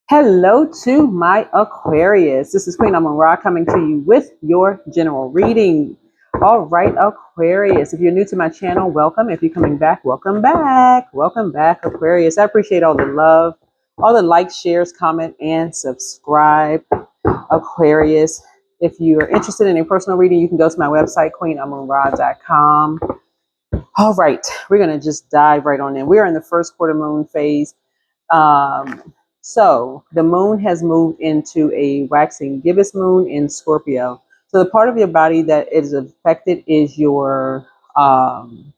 Hello to my Aquarius. This is Queen Amun Ra coming to you with your general reading. All right, Aquarius. If you're new to my channel, welcome. If you're coming back, welcome back. Welcome back, Aquarius. I appreciate all the love, all the likes, shares, comment, and subscribe, Aquarius. If you're interested in a personal reading, you can go to my website, queenamunra.com. All right, we're going to just dive right on in. We're in the first quarter moon phase. So the moon has moved into a waxing gibbous moon in Scorpio. So the part of your body that is affected is um,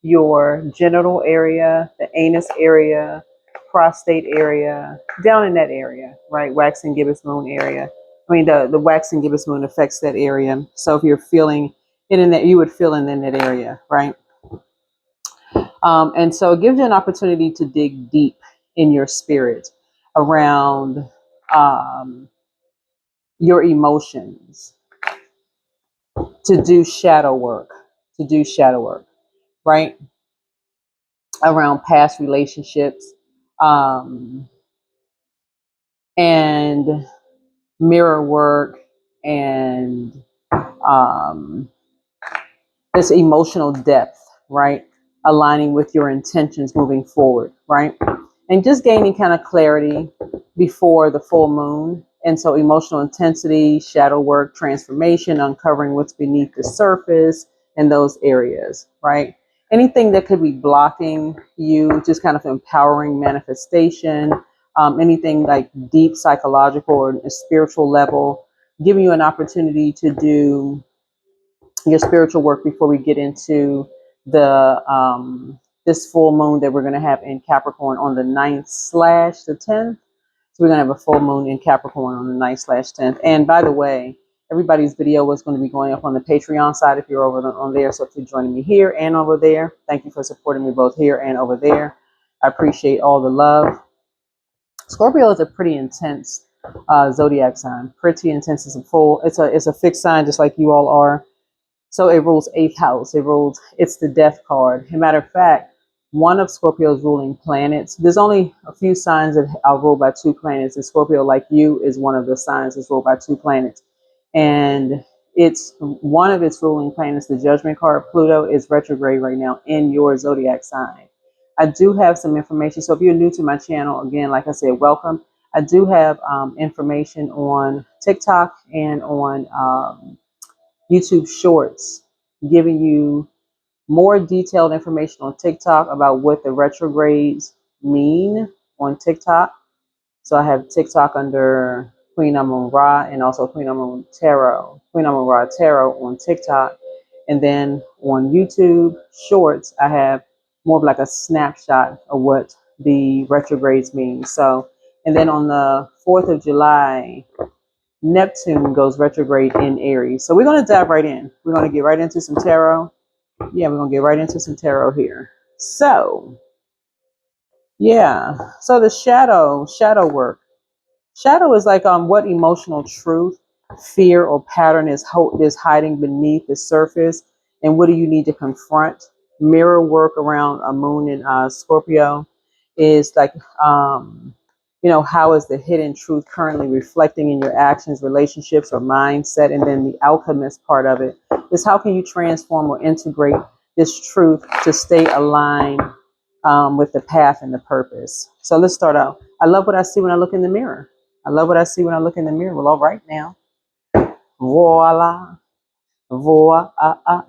your genital area, the anus area, prostate area, down in that area, right? Waxing gibbous moon area. I mean, the waxing gibbous moon affects that area. So if you're feeling it in that, you would feel it in that area, right? And so it gives you an opportunity to dig deep in your spirit around your emotions, to do shadow work, right? Around past relationships um, and mirror work and um, this emotional depth, right? Aligning with your intentions moving forward, right? And just gaining kind of clarity before the full moon. And so emotional intensity, shadow work, transformation, uncovering what's beneath the surface and those areas, right? Anything that could be blocking you, just kind of empowering manifestation, anything like deep psychological or a spiritual level, giving you an opportunity to do your spiritual work before we get into the this full moon that we're going to have in Capricorn on the 9th / the 10th. So we're going to have a full moon in Capricorn on the 9th / 10th. And by the way, everybody's video is going to be going up on the Patreon side if you're on there. So if you're joining me here and over there, thank you for supporting me both here and over there. I appreciate all the love. Scorpio is a pretty intense zodiac sign. Pretty intense. It's a fixed sign, just like you all are. So it rules 8th house. It's the death card. As a matter of fact, one of Scorpio's ruling planets, there's only a few signs that are ruled by 2 planets, and Scorpio, like you, is one of the signs that's ruled by 2 planets. And it's one of its ruling planets, the judgment card. Pluto is retrograde right now in your zodiac sign. I do have some information. So if you're new to my channel, again, like I said, welcome. I do have information on TikTok and on YouTube Shorts, giving you more detailed information on TikTok about what the retrogrades mean on TikTok. So I have TikTok under Queen Amun Ra and also Queen Amun Ra Tarot on TikTok. And then on YouTube Shorts, I have more of like a snapshot of what the retrogrades mean. So, and then on the 4th of July, Neptune goes retrograde in Aries. So we're going to dive right in. We're going to get right into some tarot. Yeah, we're going to get right into some tarot here. So, yeah. So the shadow work. Shadow is like what emotional truth, fear, or pattern is hiding beneath the surface, and what do you need to confront? Mirror work around a moon in Scorpio is like how is the hidden truth currently reflecting in your actions, relationships, or mindset? And then the alchemist part of it is how can you transform or integrate this truth to stay aligned with the path and the purpose. So let's start out. I love what I see when I look in the mirror. I love what I see when I look in the mirror. Well, all right now. Voila. Voila.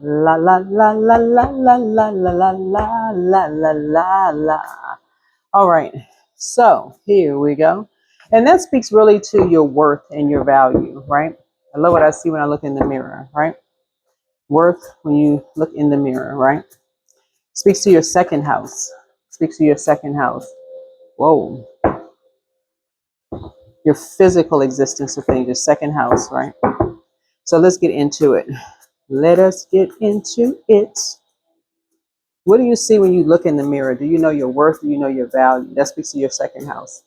La la la la la la la la la la la la la la. All right. So here we go. And that speaks really to your worth and your value, right? I love what I see when I look in the mirror, right? Worth when you look in the mirror, right? Speaks to your second house. Speaks to your second house. Whoa. Your physical existence of things, your second house, right? So let's get into it. Let us get into it. What do you see when you look in the mirror? Do you know your worth? Do you know your value? That speaks to your second house.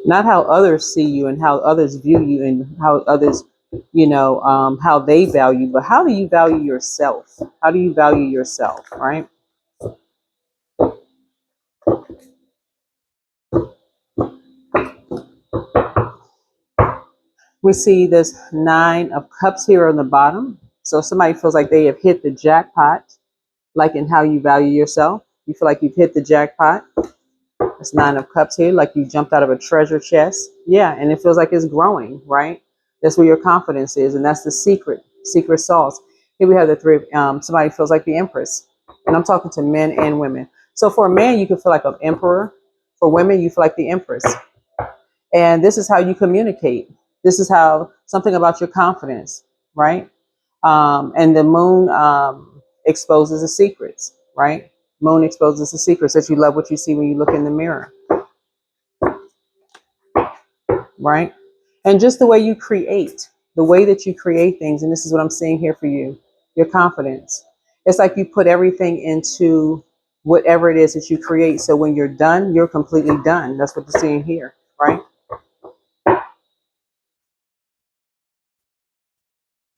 Not how others see you and how others view you and how others how they value, but how do you value yourself? How do you value yourself, right? We see this 9 of Cups here on the bottom. So somebody feels like they have hit the jackpot, like in how you value yourself. You feel like you've hit the jackpot. It's 9 of Cups here, like you jumped out of a treasure chest. Yeah, and it feels like it's growing, right? That's where your confidence is, and that's the secret sauce. Here we have the somebody feels like the Empress, and I'm talking to men and women. So for a man, you can feel like an emperor. For women, you feel like the Empress. And this is how you communicate. This is how something about your confidence, right? And the moon exposes the secrets, right? Moon exposes the secrets that you love what you see when you look in the mirror, right? And just the way you create, the way that you create things, and this is what I'm saying here for you, your confidence. It's like you put everything into whatever it is that you create. So when you're done, you're completely done. That's what you're seeing here, right?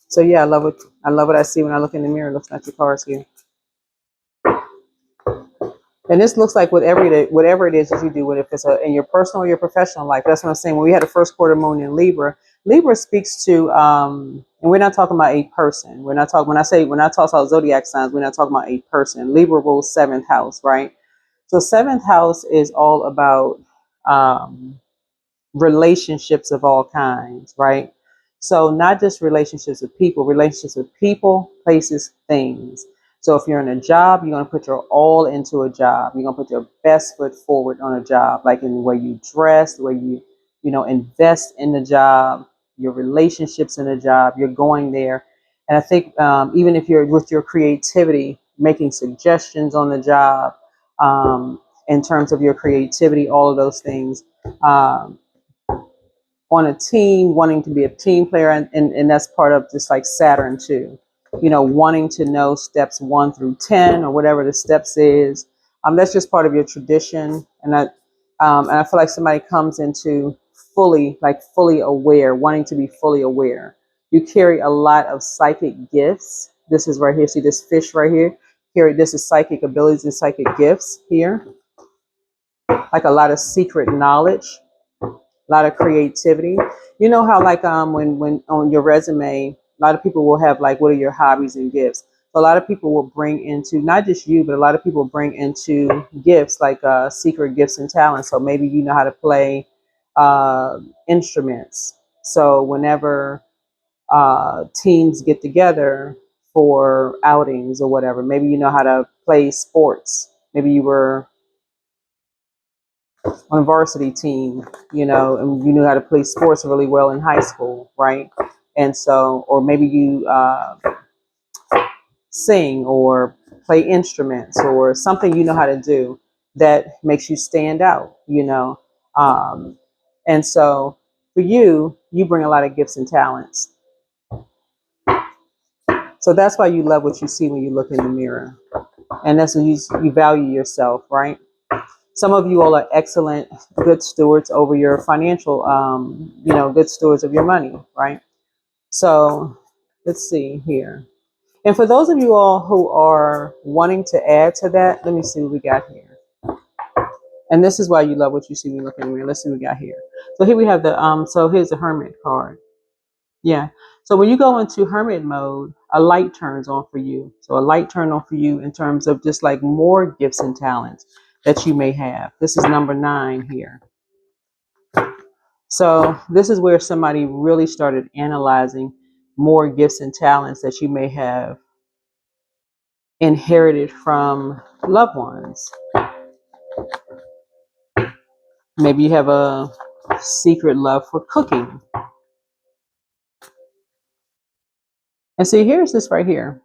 So yeah, I love what I see when I look in the mirror. Looking at your cards here, and this looks like whatever it is that you do, whether if it's in your personal or your professional life. That's what I'm saying. When we had a first quarter moon in Libra, Libra speaks to, and we're not talking about a person. We're not talking when I talk about zodiac signs, we're not talking about a person. Libra rules seventh house, right? So seventh house is all about um, relationships of all kinds, right? So not just relationships with people, places, things. So if you're in a job, you're going to put your all into a job. You're going to put your best foot forward on a job, like in the way you dress, the way you invest in the job, your relationships in the job. You're going there. And I think even if you're with your creativity, making suggestions on the job, in terms of your creativity, all of those things, um, on a team, wanting to be a team player, and that's part of just like Saturn too, wanting to know steps 1 through 10 or whatever the steps is. That's just part of your tradition, and I feel like somebody comes into fully aware, wanting to be fully aware. You carry a lot of psychic gifts. This is right here. See this fish right here? This is psychic abilities and psychic gifts here, like a lot of secret knowledge, a lot of creativity. You know how like when on your resume, a lot of people will have like, what are your hobbies and gifts? So a lot of people will bring into, not just you, but a lot of people bring into gifts like secret gifts and talents. So maybe you know how to play instruments. So whenever teams get together for outings or whatever, maybe you know how to play sports. Maybe you were on a varsity team, and you knew how to play sports really well in high school, right? And so, or maybe you sing or play instruments or something you know how to do that makes you stand out. Um, and so, for you, you bring a lot of gifts and talents. So that's why you love what you see when you look in the mirror, and that's when you value yourself, right? Some of you all are excellent, good stewards over your financial, good stewards of your money, right? So let's see here. And for those of you all who are wanting to add to that, let me see what we got here. And this is why you love what you see when you look in the mirror. Let's see what we got here. So here we have so here's the Hermit card. Yeah. So when you go into Hermit mode, a light turns on for you. So a light turn on for you in terms of just like more gifts and talents that you may have. This is number 9 here. So this is where somebody really started analyzing more gifts and talents that you may have inherited from loved ones. Maybe you have a secret love for cooking. And see, here's this right here.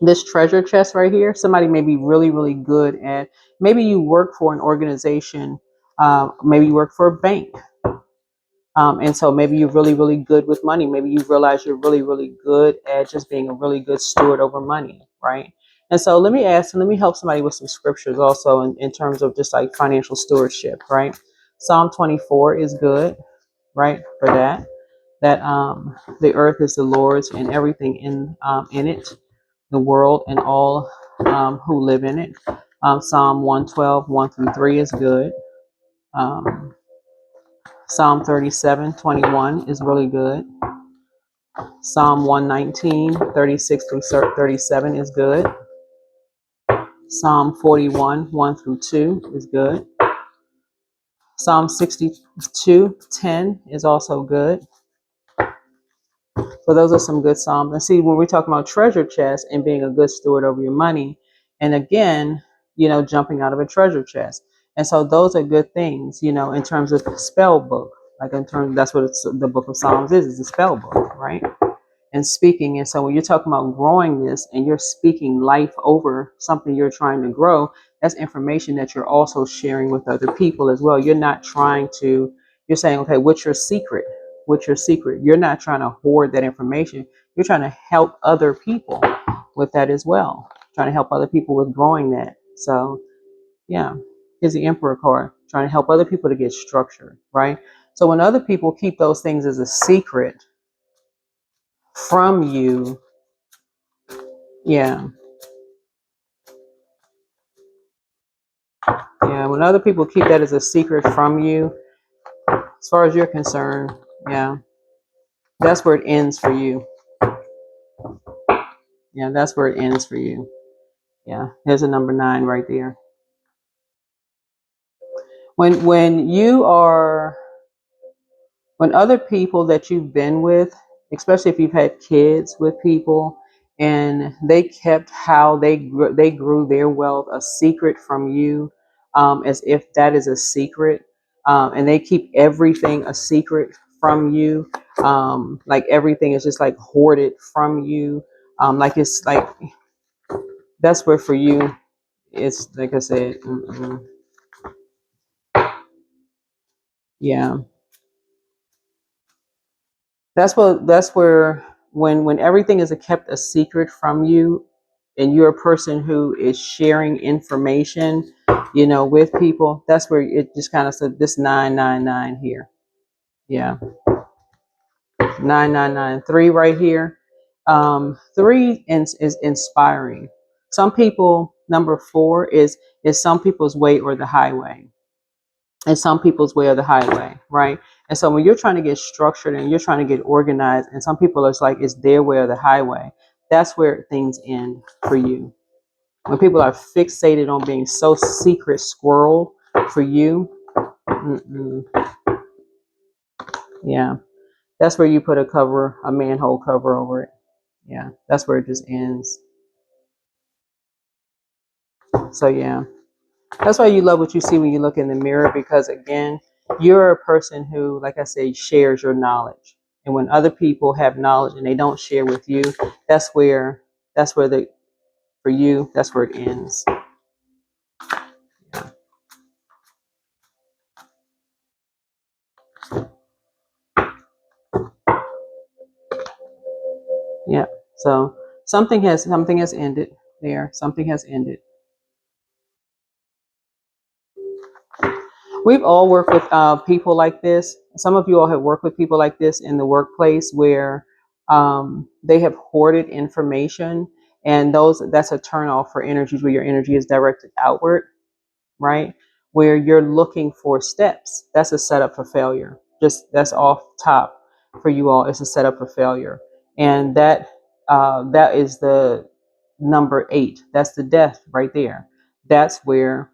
This treasure chest right here, somebody may be really, really good at, maybe you work for an organization, maybe you work for a bank. And so maybe you're really, really good with money. Maybe you realize you're really, really good at just being a really good steward over money, right? And so let me help somebody with some scriptures also in terms of just like financial stewardship, right? Psalm 24 is good, right, for that. that the earth is the Lord's and everything in it, the world and all who live in it. Psalm 112, 1 through 3 is good. Psalm 37, 21 is really good. Psalm 119, 36 through 37 is good. Psalm 41, 1 through 2 is good. Psalm 62, 10 is also good. So those are some good psalms. And see, when we're talking about treasure chest and being a good steward over your money, and again, jumping out of a treasure chest. And so those are good things, in terms of spell book. Like in terms, that's what the book of Psalms is a spell book, right? And speaking. And so when you're talking about growing this and you're speaking life over something you're trying to grow, that's information that you're also sharing with other people as well. You're not you're saying, okay, what's your secret? What's your secret? You're not trying to hoard that information. You're trying to help other people with that as well. Trying to help other people with growing that. So yeah, here's the Emperor card, trying to help other people to get structured, right? So when other people keep those things as a secret from you, yeah, when other people keep that as a secret from you, as far as you're concerned, yeah, that's where it ends for you. Yeah, that's where it ends for you. Yeah, there's a number 9 right there. When other people that you've been with, especially if you've had kids with people, and they kept how they grew their wealth a secret from you, as if that is a secret, and they keep everything a secret from you, like everything is just like hoarded from you, like it's like that's where for you it's like I said, yeah. That's where when everything is kept a secret from you, and you're a person who is sharing information, with people, that's where it just kind of said this 999 here. Yeah. 9993 right here. 3 is inspiring. Some people, number 4 is some people's way or the highway. And some people's way or the highway, right? And so when you're trying to get structured and you're trying to get organized, and some people are like it's their way or the highway, that's where things end for you. When people are fixated on being so secret squirrel for you, yeah, that's where you put a manhole cover over it. Yeah, that's where it just ends. So yeah, that's why you love what you see when you look in the mirror, because again, you're a person who, like I say, shares your knowledge. And when other people have knowledge and they don't share with you, that's where for you, that's where it ends. Yeah. So something has ended there. Something has ended. We've all worked with people like this. Some of you all have worked with people like this in the workplace where they have hoarded information, and that's a turn off for energies where your energy is directed outward, right? Where you're looking for steps. That's a setup for failure. Just that's off top for you all. It's a setup for failure, and that is the number 8. That's the death right there. That's where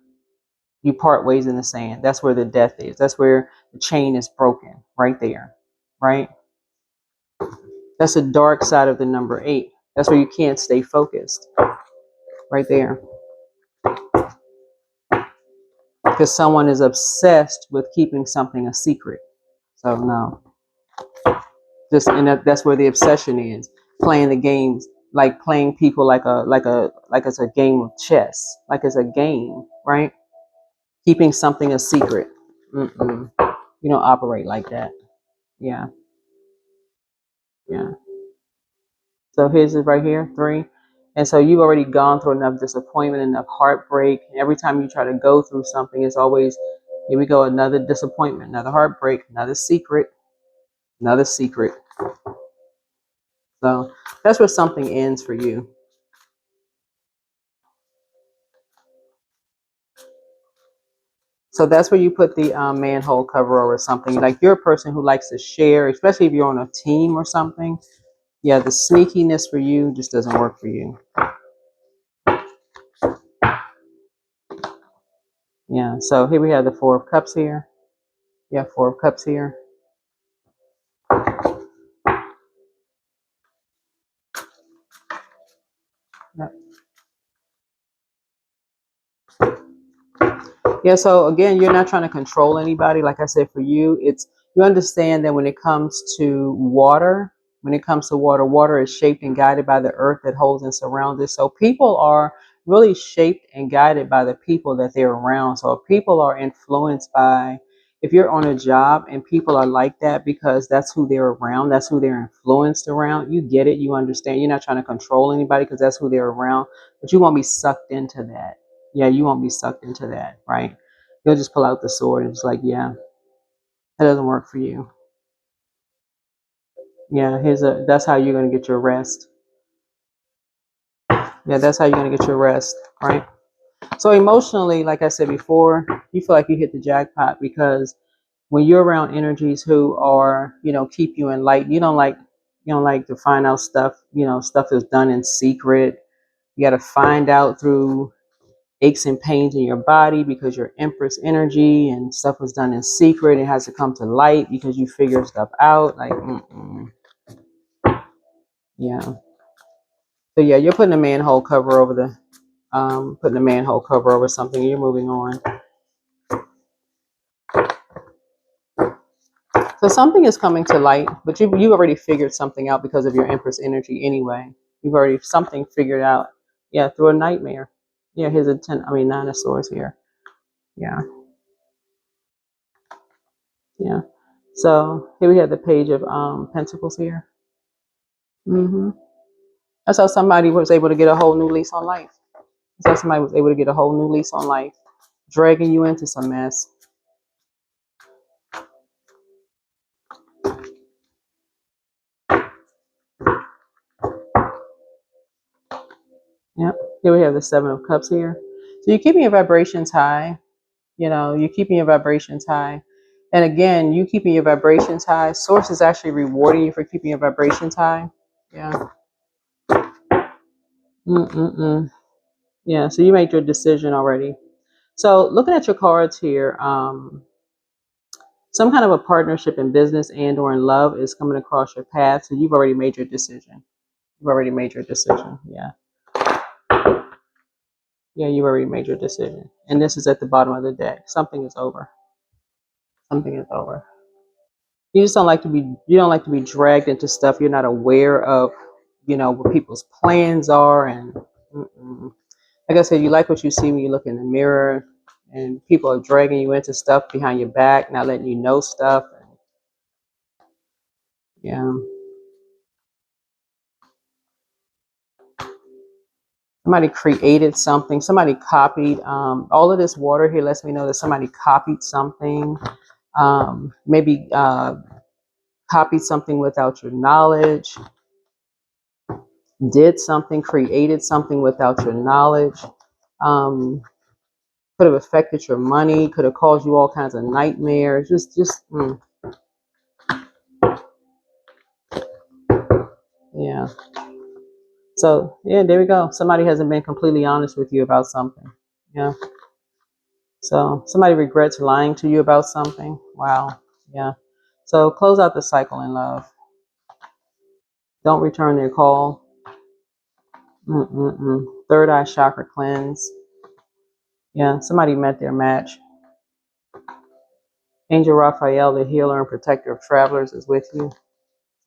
you part ways in the sand. That's where the death is. That's where the chain is broken right there, right? That's the dark side of the number 8. That's where you can't stay focused right there, because someone is obsessed with keeping something a secret. So no, that's where the obsession is. Playing the games, like playing people like it's a game of chess, like it's a game, right? Keeping something a secret. You don't operate like that. Yeah, yeah. So here's it right here, 3. And so you've already gone through enough disappointment, enough heartbreak. Every time you try to go through something, it's always, here we go, another disappointment, another heartbreak, another secret. Another secret. So that's where something ends for you. So that's where you put the manhole cover over something. Like you're a person who likes to share, especially if you're on a team or something. Yeah, the sneakiness for you just doesn't work for you. Yeah, so here we have the Four of Cups here. Yeah, Four of Cups here. Yep. Yeah, so again, you're not trying to control anybody. Like I said, for you, it's you understand that when it comes to water, water is shaped and guided by the earth that holds and surrounds it. So people are really shaped and guided by the people that they're around. So if people are influenced by, if you're on a job and people are like that because that's who they're around, that's who they're influenced around, you get it, you understand. You're not trying to control anybody because that's who they're around, but you won't be sucked into that. Yeah, you won't be sucked into that, right? You'll just pull out the sword and it's like, yeah, that doesn't work for you. Yeah, that's how you're gonna get your rest. Yeah, that's how you're gonna get your rest, right? So emotionally, like I said before, you feel like you hit the jackpot because when you're around energies who are, keep you in light, you don't like to find out stuff, stuff is done in secret. You got to find out through aches and pains in your body because your Empress energy and stuff was done in secret. It has to come to light because you figure stuff out. Like, yeah. So yeah, you're putting a manhole cover over something. And you're moving on. So something is coming to light, but you already figured something out because of your Empress energy anyway. You've already something figured out. Yeah, through a nightmare. Yeah, here's Nine of Swords here. Yeah, yeah. So here we have the Page of Pentacles here. Mm-hmm. That's how somebody was able to get a whole new lease on life. That's how somebody was able to get a whole new lease on life, dragging you into some mess. Yep. Here we have the Seven of Cups here. So you're keeping your vibrations high. You're keeping your vibrations high. And again, you keeping your vibrations high. Source is actually rewarding you for keeping your vibrations high. Yeah. Mm-mm-mm. Yeah. So you made your decision already. So looking at your cards here, some kind of a partnership in business and or in love is coming across your path. So you've already made your decision. You've already made your decision. Yeah. Yeah, you've already made your decision. And this is at the bottom of the deck. Something is over. Something is over. You don't like to be dragged into stuff you're not aware of, what people's plans are. And like I said, you like what you see when you look in the mirror, and people are dragging you into stuff behind your back, not letting you know stuff. And, yeah. Somebody created something. Somebody copied. All of this water here lets me know that somebody copied something. Maybe copied something without your knowledge, did something, created something without your knowledge. Um, could have affected your money, could have caused you all kinds of nightmares. Yeah. So yeah, there we go. Somebody hasn't been completely honest with you about something. Yeah. So somebody regrets lying to you about something. Wow. Yeah. So close out the cycle in love. Don't return their call. Third eye chakra cleanse. Yeah. Somebody met their match. Angel Raphael, the healer and protector of travelers, is with you.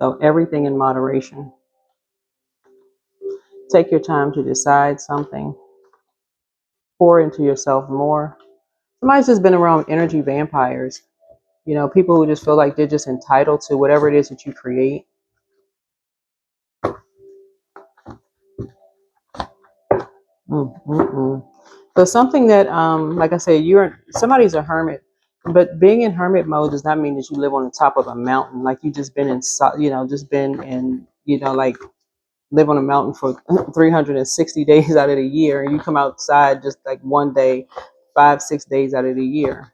So everything in moderation. Take your time to decide something. Pour into yourself more. Somebody's just been around energy vampires. People who just feel like they're just entitled to whatever it is that you create. So something that, like I say, somebody's a hermit. But being in hermit mode does not mean that you live on the top of a mountain, like you just been in, just been in, like live on a mountain for 360 days out of the year, and you come outside just like one day, 5-6 days out of the year.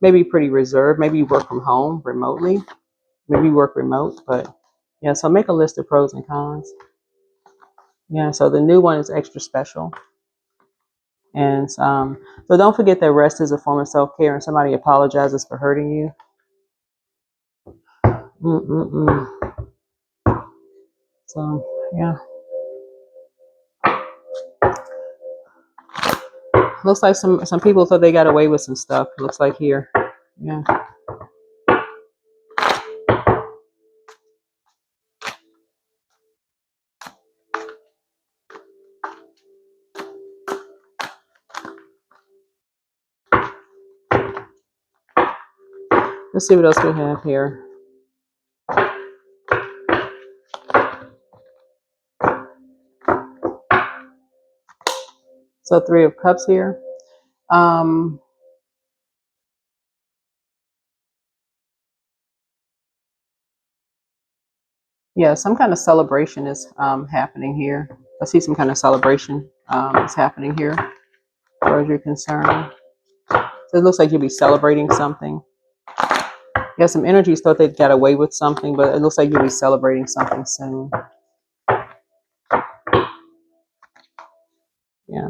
Maybe pretty reserved. Maybe you work from home remotely. Maybe you work remote, but yeah. So make a list of pros and cons. Yeah. So the new one is extra special, and so don't forget that rest is a form of self-care, and somebody apologizes for hurting you. So yeah. Looks like some people thought they got away with some stuff. Looks like here. Yeah. Let's see what else we have here. So 3 of Cups here. Yeah, some kind of celebration is happening here. I see some kind of celebration is happening here, as far as you're concerned. So it looks like you'll be celebrating something. Yeah, some energies thought they got away with something, but it looks like you'll be celebrating something soon. Yeah.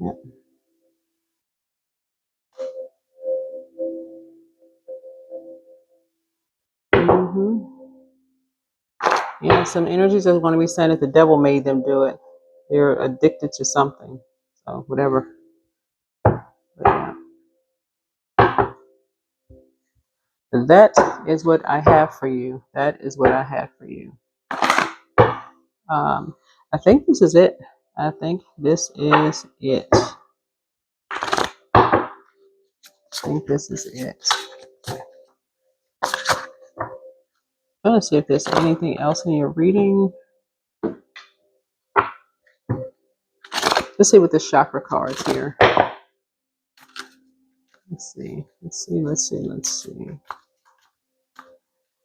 Yeah. Yeah, some energies are going to be saying that the devil made them do it. They're addicted to something. So whatever. But yeah. That is what I have for you. That is what I have for you. I think this is it. I think this is it. I think this is it. I'm going to see if there's anything else in your reading. Let's see what the chakra cards here. Let's see.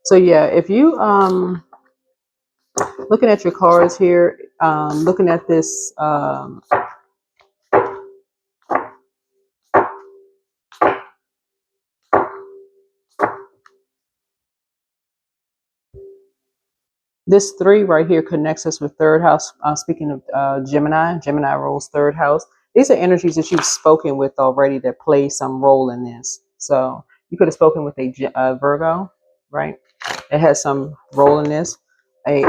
So yeah, if you looking at your cards here, looking at this this 3 right here connects us with third house. Speaking of Gemini rules third house. These are energies that you've spoken with already that play some role in this. So you could have spoken with a Virgo, right? It has some role in this. A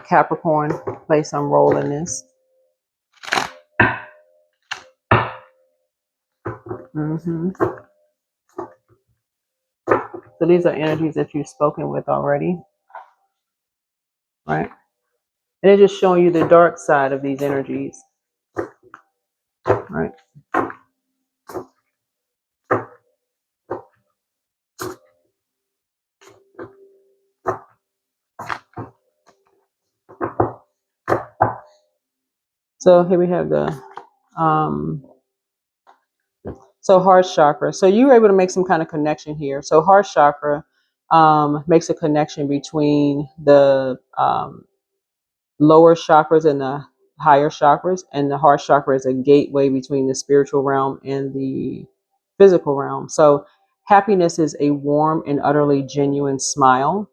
Capricorn play some role in this. So these are energies that you've spoken with already, right? And it's just showing you the dark side of these energies, right? So here we have the so heart chakra. So you were able to make some kind of connection here. So heart chakra makes a connection between the lower chakras and the higher chakras, and the heart chakra is a gateway between the spiritual realm and the physical realm. So happiness is a warm and utterly genuine smile.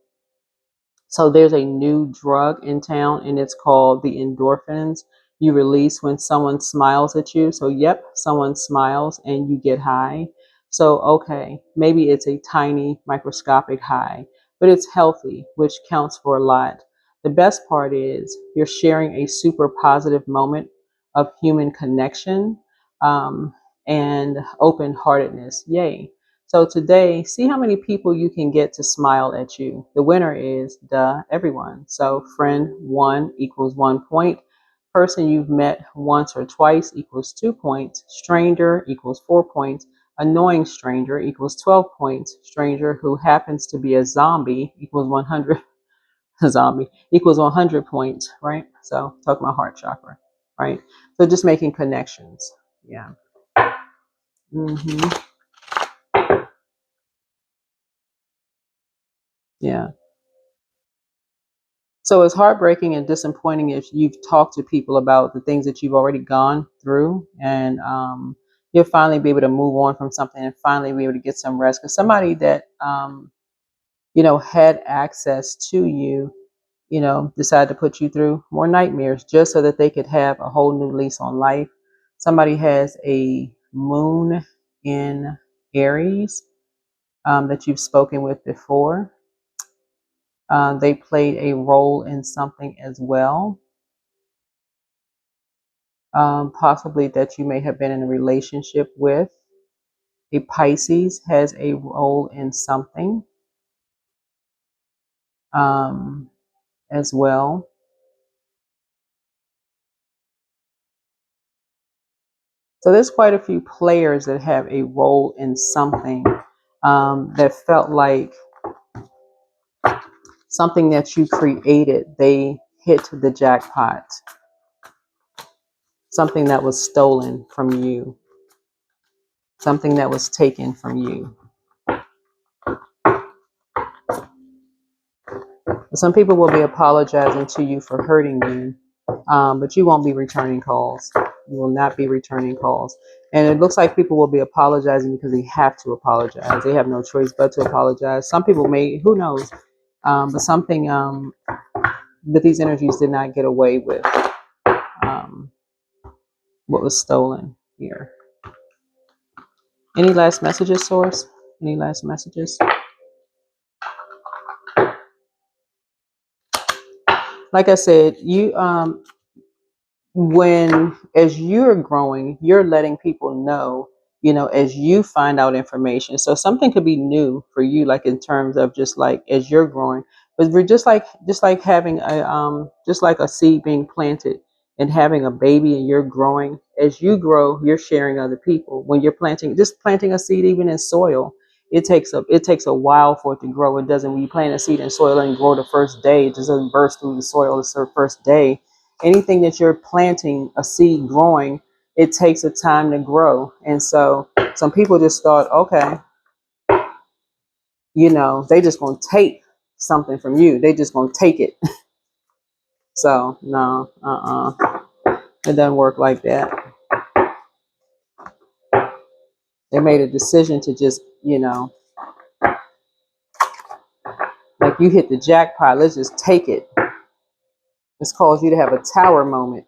So there's a new drug in town, and it's called the endorphins you release when someone smiles at you. So yep, someone smiles and you get high. So okay, maybe it's a tiny microscopic high, but it's healthy, which counts for a lot. The best part is you're sharing a super positive moment of human connection um, and open heartedness. Yay. So today, see how many people you can get to smile at you. The winner is everyone. So friend 1 equals 1 point. Person you've met once or twice equals 2 points. Stranger equals 4 points. Annoying stranger equals 12 points. Stranger who happens to be a zombie equals 100. A zombie equals 100 points, right? So talk about heart chakra, right? So just making connections. Yeah. Yeah. So it's heartbreaking and disappointing if you've talked to people about the things that you've already gone through, and you'll finally be able to move on from something and finally be able to get some rest. Because somebody that had access to you, decided to put you through more nightmares just so that they could have a whole new lease on life. Somebody has a moon in Aries that you've spoken with before. They played a role in something as well. Possibly that you may have been in a relationship with. A Pisces has a role in something as well. So there's quite a few players that have a role in something that felt like something that you created. They hit the jackpot. Something that was stolen from you. Something that was taken from you. Some people will be apologizing to you for hurting you, but you won't be returning calls. You will not be returning calls. And it looks like people will be apologizing because they have to apologize. They have no choice but to apologize. Some people may, who knows, but something that these energies did not get away with what was stolen here. Any last messages, Source? Any last messages? Like I said, you when as you're growing, you're letting people know, as you find out information. So something could be new for you, like in terms of just like as you're growing. But we're just like having just like a seed being planted and having a baby, and you're growing. As you grow, you're sharing other people. When you're planting a seed, even in soil, it takes a while for it to grow. It doesn't, when you plant a seed in soil and grow the first day, it just doesn't burst through the soil the first day. Anything that you're planting, a seed growing, it takes a time to grow. And so some people just thought, okay, they just gonna take something from you. They just gonna take it. So no, it doesn't work like that. They made a decision to just, like you hit the jackpot, let's just take it. It's caused you to have a tower moment.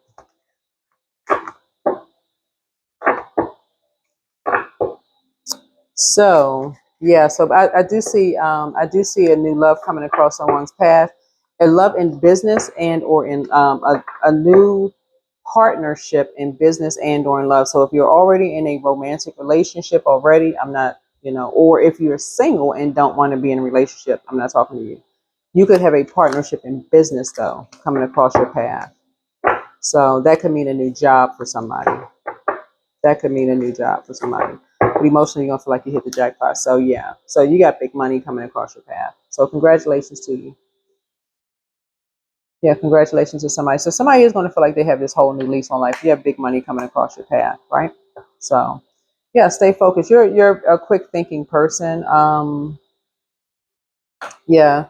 So yeah, so I do see a new love coming across someone's path, a love in business and or in a new partnership in business and or in love. So if you're already in a romantic relationship already, I'm not, or if you're single and don't want to be in a relationship, I'm not talking to you. You could have a partnership in business though coming across your path. So that could mean a new job for somebody. That could mean a new job for somebody. But emotionally, you're going to feel like you hit the jackpot. So, yeah. So, you got big money coming across your path. So, congratulations to you. Yeah, congratulations to somebody. So, somebody is going to feel like they have this whole new lease on life. You have big money coming across your path, right? So, yeah, stay focused. You're a quick thinking person. Yeah.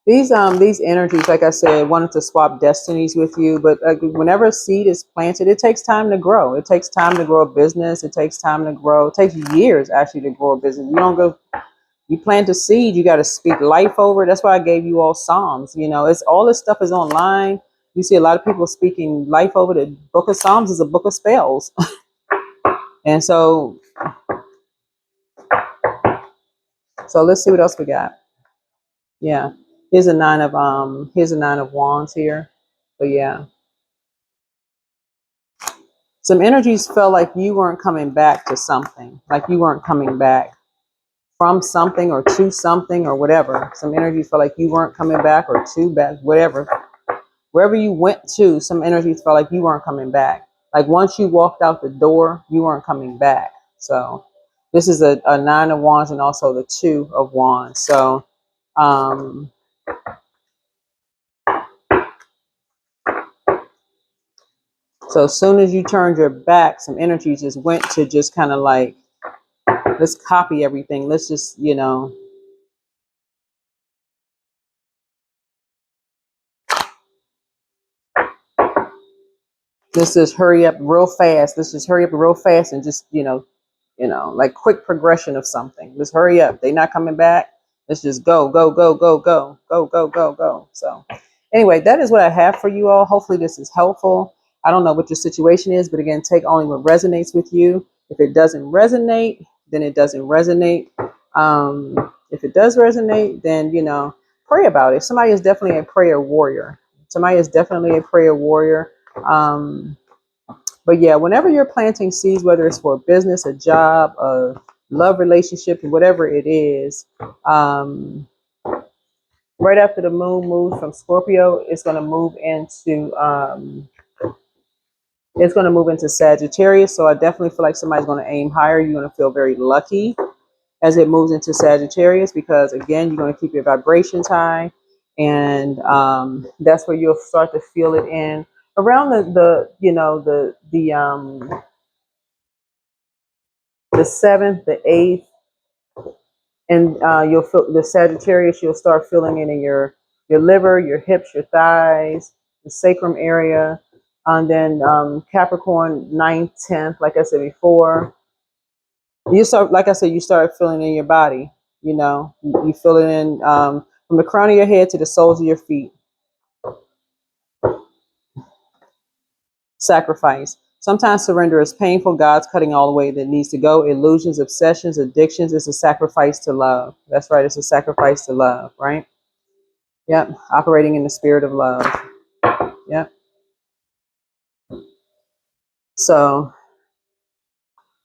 These energies, like I said, wanted to swap destinies with you, but whenever a seed is planted, it takes time to grow. It takes time to grow a business. It takes time to grow. It takes years actually to grow a business. You plant a seed, you got to speak life over it. That's why I gave you all Psalms. It's all this stuff is online. You see a lot of people speaking life over. The book of Psalms is a book of spells. And so let's see what else we got. Yeah. Here's a nine of wands here. But yeah. Some energies felt like you weren't coming back to something, like you weren't coming back from something or to something or whatever. Some energies felt like you weren't coming back or to back, whatever. Wherever you went to, some energies felt like you weren't coming back. Like once you walked out the door, you weren't coming back. So this is a 9 of Wands and also the 2 of Wands. So so as soon as you turned your back, some energy just went to just kind of like, let's copy everything. Let's just, you know, let's just hurry up real fast. Let's just hurry up real fast and just, like quick progression of something. Let's hurry up. They're not coming back. Let's just go, go, go, go, go, go, go, go, go. So anyway, that is what I have for you all. Hopefully this is helpful. I don't know what your situation is, but again, take only what resonates with you. If it doesn't resonate, then it doesn't resonate. If it does resonate, then, pray about it. Somebody is definitely a prayer warrior. Somebody is definitely a prayer warrior. But yeah, whenever you're planting seeds, whether it's for a business, a job, a love relationship, whatever it is, right after the moon moves from Scorpio, it's going to move into Sagittarius. So I definitely feel like somebody's going to aim higher. You're going to feel very lucky as it moves into Sagittarius, because again, you're going to keep your vibrations high, and that's where you'll start to feel it in around the 7th, the 8th, and you'll feel the Sagittarius. You'll start feeling it in your liver, your hips, your thighs, the sacrum area, and then Capricorn 9th, 10th. Like I said before, you start, like I said, you start feeling it in your body. You feel it in from the crown of your head to the soles of your feet. Sacrifice. Sometimes surrender is painful. God's cutting all the way that needs to go. Illusions, obsessions, addictions. It's a sacrifice to love. That's right. It's a sacrifice to love, right? Yep. Operating in the spirit of love. Yep. So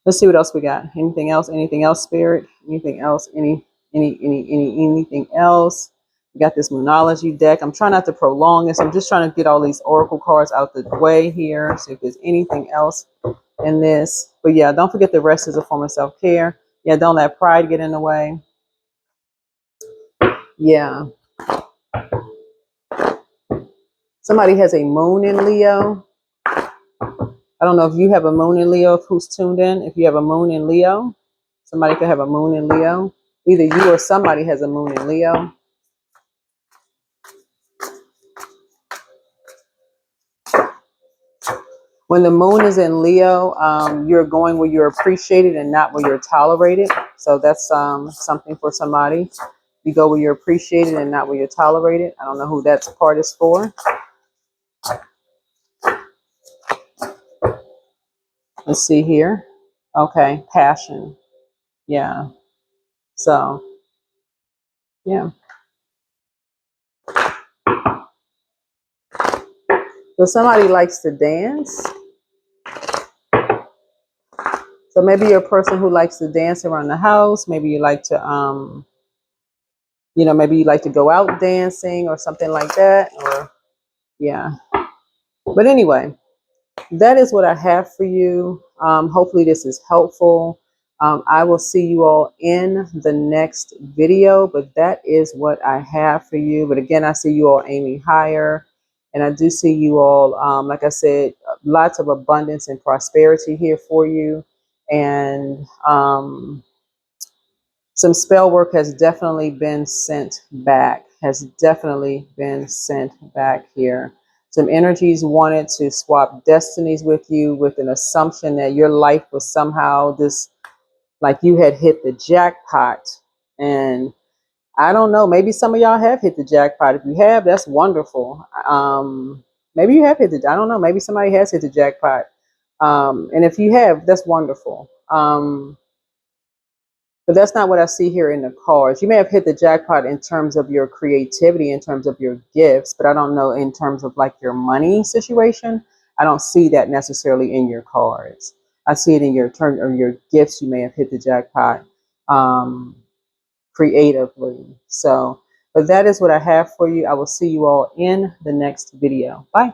let's see what else we got. Anything else? Anything else, spirit? Anything else? Anything else? We got this Moonology deck. I'm trying not to prolong this. I'm just trying to get all these oracle cards out the way here. See if there's anything else in this. But yeah, don't forget the rest is a form of self-care. Yeah, don't let pride get in the way. Yeah. Somebody has a moon in Leo. I don't know if you have a moon in Leo, who's tuned in. If you have a moon in Leo, somebody could have a moon in Leo. Either you or somebody has a moon in Leo. When the moon is in Leo, you're going where you're appreciated and not where you're tolerated. So that's something for somebody. You go where you're appreciated and not where you're tolerated. I don't know who that part is for. Let's see here. Okay, passion. Yeah. So, yeah. So somebody likes to dance. So maybe you're a person who likes to dance around the house. Maybe you like to, maybe you like to go out dancing or something like that. Or, yeah. But anyway, that is what I have for you. Hopefully this is helpful. I will see you all in the next video, but that is what I have for you. But again, I see you all aiming higher, and I do see you all, like I said, lots of abundance and prosperity here for you. And some spell work has definitely been sent back, here. Some energies wanted to swap destinies with you with an assumption that your life was somehow this, like you had hit the jackpot. And I don't know, maybe some of y'all have hit the jackpot. If you have, that's wonderful. Maybe you have hit the, I don't know, maybe somebody has hit the jackpot. And if you have, that's wonderful. But that's not what I see here in the cards. You may have hit the jackpot in terms of your creativity, in terms of your gifts, but I don't know in terms of like your money situation. I don't see that necessarily in your cards. I see it in your turn or your gifts. You may have hit the jackpot creatively. So But that is what I have for you. I will see you all in the next video. Bye.